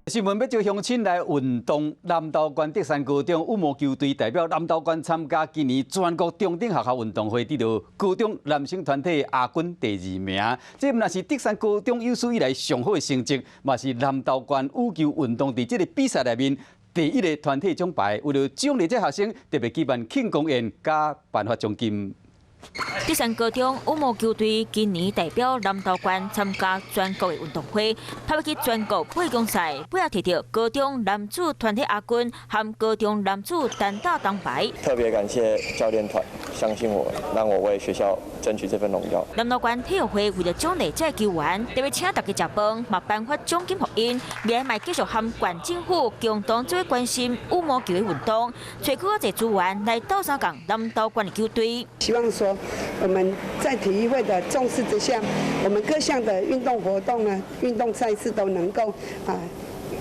新闻要招乡亲来运动。南投县德山高中羽毛球队代表南投县参加今年全国中等学校运动会，得到高中男生团体亚军第2名。这若是德山高中有史以来上好的成绩，嘛是南投县羽球运动在这个比赛内面第一个团体奖牌。为了奖励这学生，特别举办庆功宴加颁发奖金。 德山高中羽毛球队今年代表南投县参加全国的运动会，拍入去全国8强赛，尾也摕到高中男子团体亚军和高中男子单打铜牌。特别感谢教练团相信我，让我为学校争取这份荣耀。南投县体育会为了奖励这球员，特别请大家吃饭，嘛颁发奖金给因，未来嘛继续和县政府共同做关心羽毛球的运动，找更多资源来斗相共南投县的球队。希望说。 我们在体育会的重视之下，我们各项的运动活动呢、运动赛事都能够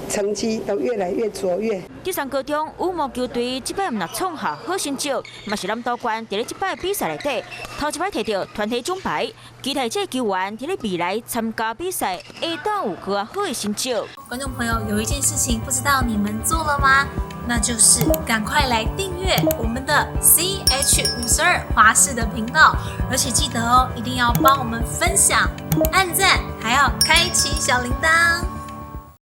成绩都越来越卓越。德山高中羽毛球队这摆唔若创下好成绩，嘛是南投县伫咧这摆比赛内底头一摆摕到团体奖牌，期待这球员伫咧未来参加比赛会当有更好的成绩。观众朋友，有一件事情不知道你们做了吗？ 那就是赶快来订阅我们的 CH52华视的频道，而且记得哦，一定要帮我们分享、按赞，还要开启小铃铛。